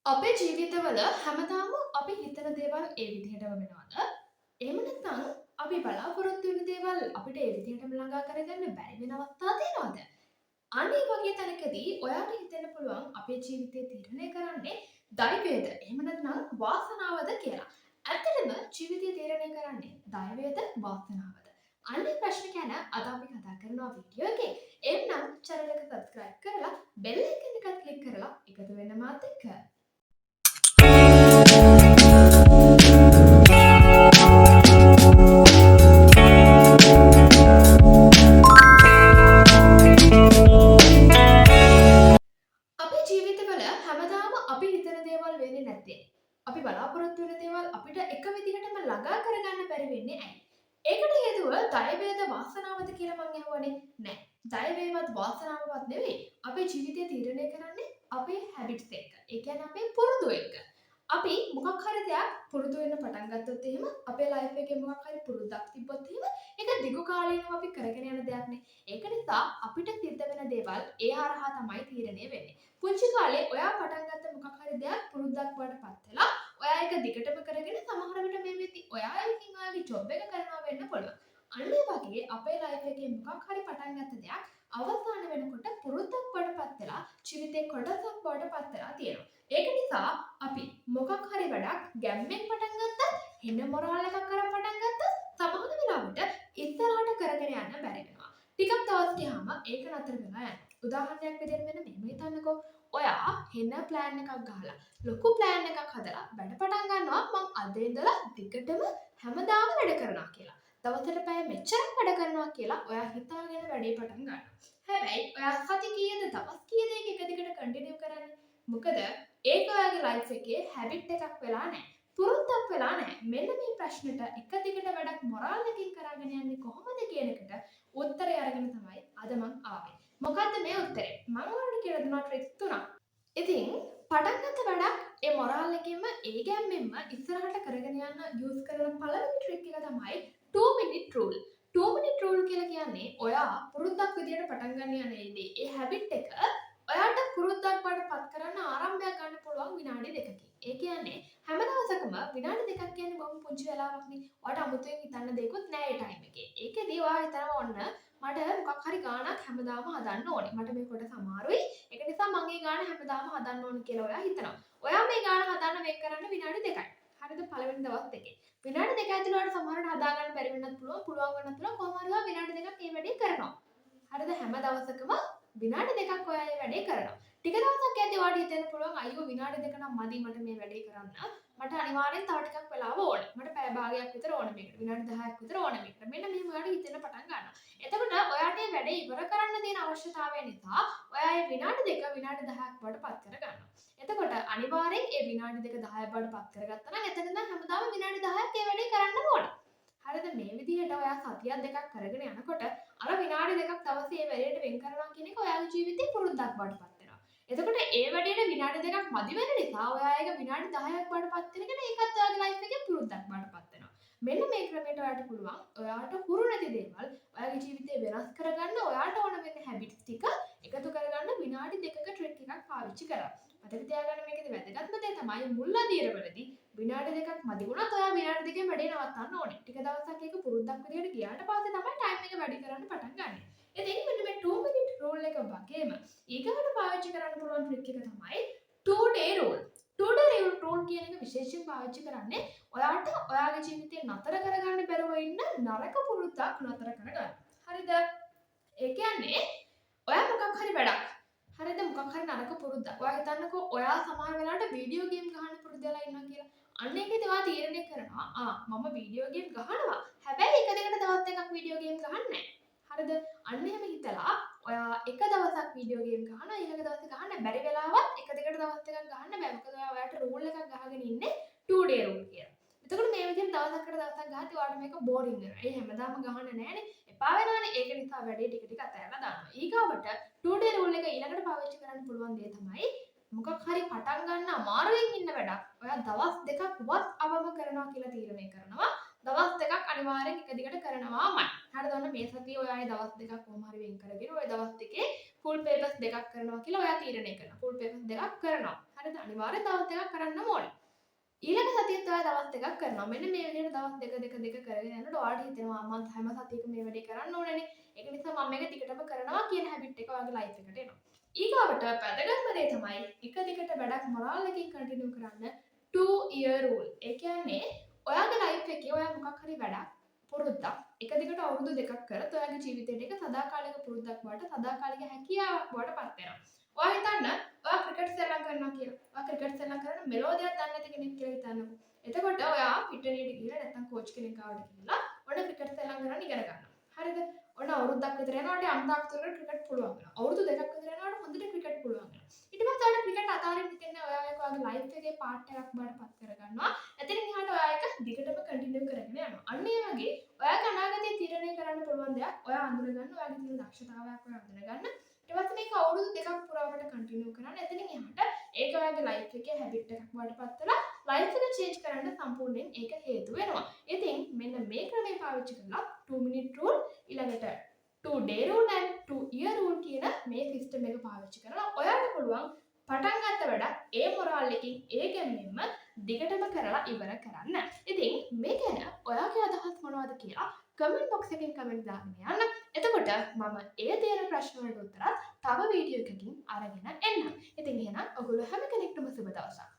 අපේ ජීවිතවල හැමදාම අපි හිතන දේවල් ඒ විදිහටම වෙනවද? එහෙම නැත්නම් අපි බලාපොරොත්තු වෙන දේවල් අපිට ඒ විදිහටම ළඟා කරගන්න බැරි වෙන අවස්ථා තියෙනවද? අන්න ඒ වගේ තැනකදී ඔයාට හිතෙන්න පුළුවන් අපේ ජීවිතය තීරණය කරන්නේ දෛවයද එහෙම නැත්නම් වාසනාවද කියලා. ඇත්තටම ජීවිතය තීරණය කරන්නේ දෛවයද වාසනාවද? අන්න ඒ ප්‍රශ්න ගැන අද අපි කතා කරනවා වීඩියෝ එකේ. එහෙනම් channel එක subscribe කරලා bell icon එකත් click කරලා එකතු වෙන්න මාත් එක්ක. අපේ ජීවිතවල හැමදාම අපි හිතන දේවල් වෙන්නේ නැත්තේ. අපි බලාපොරොත්තු වෙන දේවල් අපිට එක විදිහටම ළඟා කරගන්න බැරි වෙන්නේ ඇයි? ඒකට හේතුව දෛවයද වාසනාවද කියලා මං අහුවනේ. නෑ. දෛවයවත් වාසනාවවත් නෙවෙයි. අපේ ජීවිතය තීරණය කරන්නේ අපේ හැබිට්ස් එක්ක. ඒ කියන්නේ අපේ පුරුදු එක්ක. අපි මොකක් හරි දෙයක් පුරුදු වෙන්න පටන් ගත්තොත් එහෙම අපේ ලයිෆ් එකේ මොකක් හරි පුරුද්දක් තිබ්බොත් එහෙම ඒක දිගු කාලීනව අපි කරගෙන යන දෙයක් නේ. ඒක නිසා අපිට සිද්ධ වෙන දේවල් ඒ හරහා තමයි තීරණය වෙන්නේ. පුංචි කාලේ ඔයා පටන් ගත්ත මොකක් හරි දෙයක් පුරුද්දක් බවට පත් වෙලා ඔයා ඒක දිගටම කරගෙන සමහර විට මේ වෙද්දි ඔයා ඉතින් ඔයාගේ ජොබ් එක කරනවා වෙන්න පුළුවන්. අන්න ඒ වගේ අපේ ලයිෆ් එකේ මොකක් හරි පටන් ගත්ත දෙයක් අවසාන වෙනකොට පුරුද්දක් බවට පත් වෙලා ජීවිතේ කොටසක් බවට පත් වෙලා තියෙනවා. ඒක නිසා අපි මොකක් හරි වැඩක් ගැම්මෙන් පටන් ගත්තත් හින මොරාල් එකක් කරන් පටන් ගත්තත් සමහර වෙලාවට ඉස්සරහට කරගෙන යන්න බැරි වෙනවා. ටිකක් දවස් ගියාම ඒක නතර වෙලා යනවා. උදාහරණයක් විදිහට මෙන්න මෙහෙම හිතන්නකෝ. ඔයා හෙන ප්ලෑන් එකක් ගහලා ලොකු ප්ලෑන් එකක් හදලා වැඩ පටන් ගන්නවා මම අද ඉඳලා දිගටම හැමදාම වැඩ කරනවා කියලා. දවසට පැය මෙච්චරක් වැඩ කරනවා කියලා ඔයා හිතාගෙන වැඩේ පටන් ගන්නවා. හැබැයි ඔයා සති කීයද දවස් කීයද ඒක එක දිගට කන්ටිනියු කරන්නේ? මොකද ඒක ඔයාගේ ලයිෆ් එකේ හැබිට් එකක් වෙලා නැහැ. පුරුද්දක් වෙලා නැහැ. මෙන්න මේ ප්‍රශ්නෙට එක දිගට වැඩක් මොරාල් එකකින් කරගෙන යන්නේ කොහොමද කියන එකට උත්තරය අරගෙන තමයි අද මම ආවේ. මොකද්ද මේ උත්තරේ? මම ඔයාලට කියලා දුන්නා ට්‍රික්ස් තුනක්. ඉතින් පටන් ගත්ත වැඩක් ඒ මොරාල් එකෙන්ම ඒ ගැම්මෙන්ම ඉස්සරහට කරගෙන යන්න යූස් කරන පළවෙනි ට්‍රික් එක තමයි 2 minute rule. 2 minute rule කියලා කියන්නේ ඔයා පුරුද්දක් විදියට පටන් ගන්න යන ඒ හැබිට් එක ඔයාට පුරුද්දක් බවට පත් කරන්න ආරම්භයක් ගන්න පුළුවන් විනාඩි 2කින්. ඒ කියන්නේ හැම දවසකම විනාඩි 2ක් කියන්නේ බොහොම පුංචි වෙලාවක්නේ. ඔයාට අමුතුවෙන් හිතන්න දෙයක්වත් නැහැ ඒ ටයිම් එකේ. ඒකෙදී ඔයා හිතනවා ඔන්න මට මොකක් හරි ගාණක් හැමදාම හදන්න ඕනේ. මට මේ කොටස අමාරුයි. ඒක නිසා මම මේ ගාණ හැමදාම හදන්න ඕනේ කියලා ඔයා හිතනවා. ඔයා මේ ගාණ හදන්න වෙන් කරන්න විනාඩි 2යි. හරිද? පළවෙනි දවස් දෙකේ. විනාඩි 2 ඇතුළත ඔයාලට සමහරවිට හදා ගන්න බැරි වෙන්නත් පුළුවන්. පුළුවන් වෙන්නත් පුළුවන්. කොහොම හරි ඔයා විනාඩි 2ක් මේ වැඩේ කරනවා. හරිද? හැම දවසකම විනාඩි 2ක් ඔයා මේ වැඩේ කරනවා. ටික දවසක් යද්දී ඔයාලට හිතෙන්න පුළුවන් අයියෝ විනාඩි 2 නම් මදි මට මේ වැඩේ කරන්න. මට අනිවාර්යෙන් තව ටිකක් වෙලාව ඕනේ. මට පැය භාගයක් විතර ඕනේ මේකට. විනාඩි 10ක් විතර ඕනේ මේකට. මෙන්න මෙහෙම ඔයාලට හිතෙන්න පටන් ගන්නවා. එතකොට ඔයාට මේ වැඩේ ඉවර කරන්න තියෙන අවශ්‍යතාවය නිසා ඔයා මේ විනාඩි 2 විනාඩි 10ක් බවට පත් කර ගන්නවා. එතකොට අනිවාර්යෙන් මේ විනාඩි 2 10ක් බවට පත් කරගත්තා නම් එතන ඉඳන් හැමදාම විනාඩි 10ක් මේ වැඩේ කරන්න ඕනේ. හරිද? මේ විදිහට ඔයා සතියක් දෙකක් කරගෙන යනකොට අර විනාඩි 2ක් දවසේ මේ වැඩේට වෙන් කරනවා කියන එක ඔයාගේ ජීවිතේ පුරුද්දක් බවට පත් වෙනවා. එතකොට ඒ වැඩේට විනාඩි 2ක් මදි වෙන නිසා ඔයා ඒක විනාඩි 10ක් බවට පත් වෙනකන් ඒකත් ඔයාගේ ලයිෆ් එකේ පුරුද්දක් බවට පත් වෙනවා. මෙන්න මේ ක්‍රමයට ඔයාට පුළුවන් ඔයාට හුරු නැති දේවල් ඔයාගේ ජීවිතේ වෙනස් කරගන්න ඔයාට ඕන වෙන හැබිට්ස් ටික එකතු කරගන්න විනාඩි 2ක ට්‍රික් එකක් පාවිච්චි කරා. මතක තියාගන්න මේකේ වැදගත්ම දේ තමයි මුල් අදියරවලදී විනාඩි 2ක් මදි වුණත් ඔයා විනාඩි 2කින් වැඩේ නවත්තන්න ඕනේ. ටික දවසක් ඒක පුරුද්දක් විදියට ගියාට පස්සේ තමයි ටයිම් එක වැඩි කරන්න පටන් ගන්න. ඉතින් මෙන්න මේ 2 minute rule එක වගේම ඊගොල්ලෝ පාවිච්චි කරන්න පුළුවන් ට්‍රික් එක තමයි 2 day rule. 2 day rule කියන එක විශේෂයෙන් පාවිච්චි කරන්නේ ඔයාට ඔයාගේ ජීවිතේ නතර කරගන්න බැරුව ඉන්න නරක පුරුද්දක් නතර කරගන්න. හරිද? ඒ කියන්නේ ඔයා මොකක් හරි වැඩක් හරිද මොකක් හරි නරක පුරුද්දක්. ඔයා හිතන්නකෝ ඔයා සමහර වෙලාවට වීඩියෝ ගේම් ගහන්න පුරුදු වෙලා ඉන්නවා කියලා. අන්න ඒකේදී ඔයා තීරණය කරනවා මම වීඩියෝ ගේම් ගහනවා. හැබැයි එක දිගට දවස් දෙකක් වීඩියෝ ගේම් ගහන්නේ නැහැ. හරිද? අන්න එහෙම හිතලා ඔයා එක දවසක් වීඩියෝ ගේම් ගහනවා ඊළඟ දවසේ ගහන්න බැරි වෙලාවත් එක දිගට දවස් දෙකක් ගහන්න බෑ. මොකද ඔයාට රූල් එකක් ගහගෙන ඉන්නේ 2 day rule කියලා. එතකොට මේ විදිහට දවසකට දවසක් ගහද්දී ඔයාලට මේක බෝරින් වෙනවා. ඒ හැමදාම ගහන්න නෑනේ. එපා වෙනවනේ. ඒක නිසා වැඩේ ටික ටික අතහැරලා දානවා. ඊගාවට 2 day rule එක ඊළඟට පාවිච්චි කරන්න පුළුවන් දේ තමයි මොකක් හරි පටන් ගන්න අමාරුවෙන් ඉන්න වැඩක් ඔයා දවස් දෙකක් වත් අවම කරනවා කියලා තීරණය කරනවා. දවස් දෙකක් අනිවාර්යෙන් එක දිගට කරනවාමයි. හරිද? ඔන්න මේ සතියේ ඔයා දවස් දෙකක් කොහොම හරි වෙන් කරගෙන ඔය දවස් දෙකේ ෆුල් පේපර්ස් දෙකක් කරනවා කියලා ඔයා තීරණය කරනවා. ෆුල් පේපර්ස් දෙකක් කරනවා. හරිද? අනිවාර්යෙන් දවස් දෙකක් කරන්න ඕනේ. ඊළඟ සතියේත් ඔයා දවස් දෙකක් කරනවා. මෙන්න මේ විදිහට දවස් දෙක කරගෙන යනකොට ඔයාලට හිතෙනවා මම හැම සතියකම මේ වැඩේ කරන්න ඕනේනේ. ඒක නිසා මම මේක දිගටම කරනවා කියන හැබිට් එක ඔයාගේ ලයිෆ් එකට එනවා. ඊගාවට වැදගත්ම දේ තමයි එක දිගට වැඩක් මොරාලකින් කන්ටිනියු කරන්න 2 year rule. ඒ කියන්නේ ඔයාගේ ලයිෆ් එකේ ඔයා මොකක් හරි වැඩක් පුරුද්දක් එක දිගට අවුරුදු දෙකක් කරත් ඔයාගේ ජීවිතේට ඒක සදාකාලික පුරුද්දක් බවට සදාකාලික හැකියාවක් බවට පත් වෙනවා. ඔයා හිතන්න ඔයා ක්‍රිකට් සෙල්ලම් කරනවා කියලා. ඔයා ක්‍රිකට් සෙල්ලම් කරන මෙලෝදියක් දන්නේ නැති කෙනෙක් කියලා හිතන්නකෝ. එතකොට ඔයා පිටණියට ගිහලා නැත්නම් කෝච් කෙනෙක් ආවට ගිහලා ඔන්න ක්‍රිකට් සෙල්ලම් කරන්න ඉගෙන ගන්නවා. හරිද? ඔන්න අවුරුද්දක් විතර යනකොට අම්තාක් තුරකට ක්‍රිකට් පුළුවන් වෙනවා. අවුරුදු දෙකක් විතර යනකොට හොඳට ක්‍රිකට් පුළුවන් වෙනවා. ඊට පස්සේ ඔයාලට ක්‍රිකට් අතාරින්න හිතෙන්නේ ඔයා ඒක ඔයාගේ ලයිෆ් එකේ පාර්ට් එකක් බවට පත් කරගන්නවා. එතනින් එහාට ඔයා ඒක දිගටම කන්ටිනියු කරගෙන යනවා. අන්න ඒ වගේ ඔයාගේ අනාගතයේ තීරණය කරන්න පුළුවන් දෙයක් ඔයා අඳුනගන්න ඔයාගේ තියෙන දක්ෂතාවයක් ඔයා අඳුනගන්න. ඊට පස්සේ මේක අවුරුදු දෙකක් පුරාවට කන්ටිනියු කරන්න. එතනින් එහාට ඒක ඔයාගේ ලයිෆ් එකේ හැබිට් එකක් බවට පත් වෙලා ලයිෆ් එක චේන්ජ් කරන්න සම්පූර්ණයෙන් ඒක හේතු වෙනවා. ඉතින් මෙන්න මේ ක්‍රමය පාවිච්චි කරලා 2 minute rule ඊළඟට 2 day rule and 2 year rule කියන මේ සිස්ටම් එක පාවිච්චි කරලා ඔයාලට පුළුවන් පටන් ගත්ත වැඩ ඒ මොරාල් එකකින් ඒ ගැම්මෙන්ම දිගටම කරලා ඉවර කරන්න. ඉතින් මේ ගැන ඔයාගේ අදහස් මොනවද කියලා කමෙන්ට් බොක්ස් එකෙන් කමෙන්ට් දාගෙන යන්න. එතකොට මම ඒ දෙන ප්‍රශ්න වලට උත්තර තව වීඩියෝ එකකින් අරගෙන එන්නම්. ඉතින් එහෙනම් ඔයගොල්ලෝ හැම කෙනෙක්ටම සුබ දවසක්.